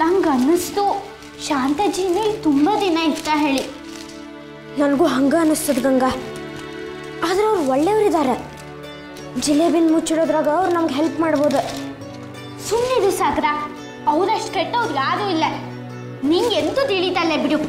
ನಂಗೆ ಅನ್ನಿಸ್ತು ಶಾಂತಜಿನೇ ತುಂಬ ದಿನ ಇತ್ತ ಹೇಳಿ. ನನಗೂ ಹಂಗೆ ಅನ್ನಿಸ್ತದ ಗಂಗಾ. ಆದ್ರೆ ಅವ್ರು ಒಳ್ಳೆಯವರಿದ್ದಾರೆ. ಜಿಲೇಬಿನ ಮುಚ್ಚಿಡೋದ್ರಾಗ ಅವ್ರು ನಮ್ಗೆ ಹೆಲ್ಪ್ ಮಾಡ್ಬೋದು. ಸುಮ್ಮನಿದು ಸಾಕ್ರ, ಅವರಷ್ಟು ಕೆಟ್ಟವ್ರು ಯಾರೂ ಇಲ್ಲ. ನಿಂಗೆ ಎಂತೂ ತಿಳಿತಲ್ಲೇ ಬಿಡು.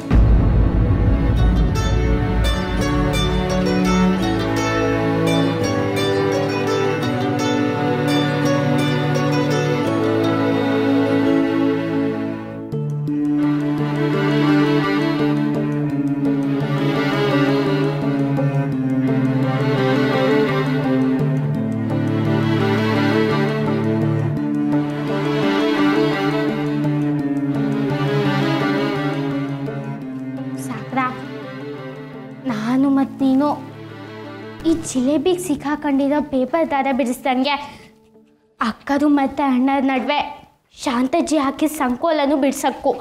ನಾನು ಮತ್ತು ನೀನು ಈ ಜಿಲೇಬಿಗೆ ಸಿಕ್ಕಾಕೊಂಡಿರೋ ಪೇಪರ್ ದಾರ ಬಿಡಿಸ್ದಂಗೆ ಅಕ್ಕದು ಮತ್ತು ಅಣ್ಣರ ನಡುವೆ ಶಾಂತಜ್ಜಿ ಹಾಕಿ ಸಂಕೋಲನು ಬಿಡ್ಸಕ್ಕು.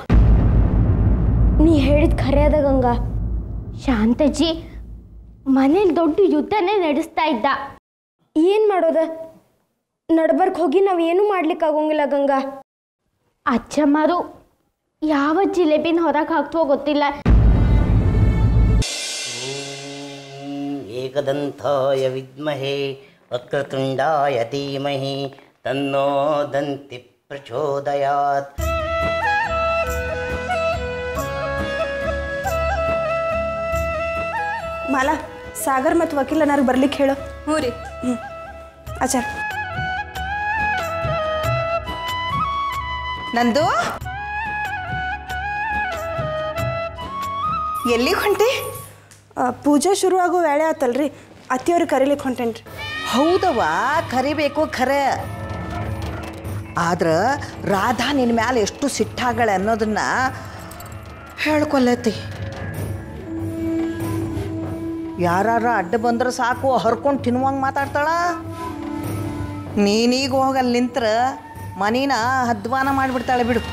ನೀ ಹೇಳಿದ ಖರೆ ಅದ ಗಂಗಾ. ಶಾಂತಜ್ಜಿ ಮನೇಲಿ ದೊಡ್ಡ ಯುದ್ಧನೇ ನಡೆಸ್ತಾ ಇದ್ದ. ಏನು ಮಾಡೋದ? ನಡ್ಬರ್ಕ್ ಹೋಗಿ ನಾವೇನು ಮಾಡ್ಲಿಕ್ಕಾಗೋಂಗಿಲ್ಲ ಗಂಗಾ. ಅಜ್ಜಮ್ಮರು ಯಾವ ಜಿಲೇಬಿನ ಹೊರಗೆ ಹಾಕ್ತವೋ ಗೊತ್ತಿಲ್ಲ. ಏಕದಂತಾಯ ವಿದ್ಮಹೇ ವಕ್ರತುಂಡಾಯ ಧೀಮಹಿ ತನ್ನೋ ದಂತಿ ಪ್ರಚೋದಯಾತ್. ಮಾಲಾ, ಸಾಗರ್ ಮತ್ತು ವಕೀಲ ನನಗೆ ಬರ್ಲಿಕ್ಕೆ ಹೇಳು. ಹ್ಞೂ ರೀ. ಆಚಾರ ನಂದು ಎಲ್ಲಿಗೆ ಹೊಂಟಿ? ಪೂಜೆ ಶುರು ಆಗೋ ವೇಳೆ ಆತಲ್ರಿ, ಅತ್ತಿಯವ್ರಿಗೆ ಕರೀಲಿಕ್ಕೆ ಹೊಂಟೇನ್ರಿ. ಹೌದವ, ಕರಿಬೇಕು ಖರೆ. ಆದ್ರೆ ರಾಧಾ ನಿನ್ನ ಮ್ಯಾಲೆ ಎಷ್ಟು ಸಿಟ್ಟಾಗಳೆ ಅನ್ನೋದನ್ನ ಹೇಳ್ಕೊಲ್ಲತಿ. ಯಾರಾರ ಅಡ್ಡ ಬಂದ್ರೆ ಸಾಕು ಹರ್ಕೊಂಡು ತಿನ್ನುವಂಗೆ ಮಾತಾಡ್ತಾಳ. ನೀನೀಗ ಹೋಗಲ್ಲಿ ನಿಂತ್ರ ಮನೀನ ಹದ್ವಾನ ಮಾಡಿಬಿಡ್ತಾಳೆ ಬಿಡು.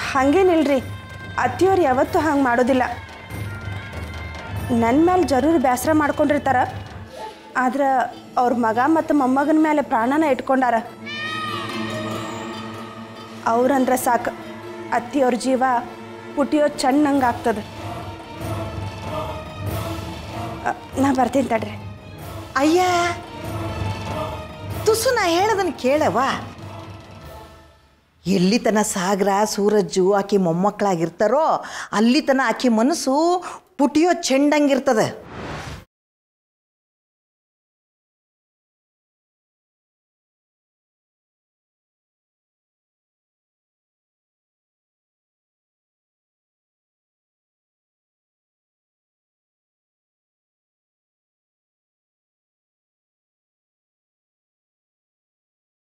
ಹಾಗೇನಿಲ್ರಿ, ಅತ್ತಿಯವ್ರು ಯಾವತ್ತೂ ಹಂಗೆ ಮಾಡೋದಿಲ್ಲ. ನನ್ನ ಮೇಲೆ ಜರೂರು ಬೇಸರ ಮಾಡ್ಕೊಂಡಿರ್ತಾರ. ಆದ್ರೆ ಅವ್ರ ಮಗ ಮತ್ತು ಮೊಮ್ಮಗನ ಮೇಲೆ ಪ್ರಾಣನ ಇಟ್ಕೊಂಡಾರ. ಅವ್ರಂದ್ರೆ ಸಾಕು ಅತ್ತಿಯವ್ರ ಜೀವ ಪುಟಿಯೋದು ಚೆನ್ನಾಗಿ ಆಗ್ತದೆ. ನಾ ಬರ್ತೀನಿ ತಡ್ರಿ. ಅಯ್ಯ ತುಸು ನಾ ಹೇಳೋದನ್ನು ಕೇಳವ. ಎಲ್ಲಿ ತನ ಸಾಗರ ಸೂರಜ್ಜು ಆಕಿ ಮೊಮ್ಮಕ್ಕಳಾಗಿರ್ತಾರೋ ಅಲ್ಲಿ ತನ ಆಕಿ ಮನಸ್ಸು ಪುಟಿಯೋ ಚೆಂಡಂಗಿರ್ತದೆ.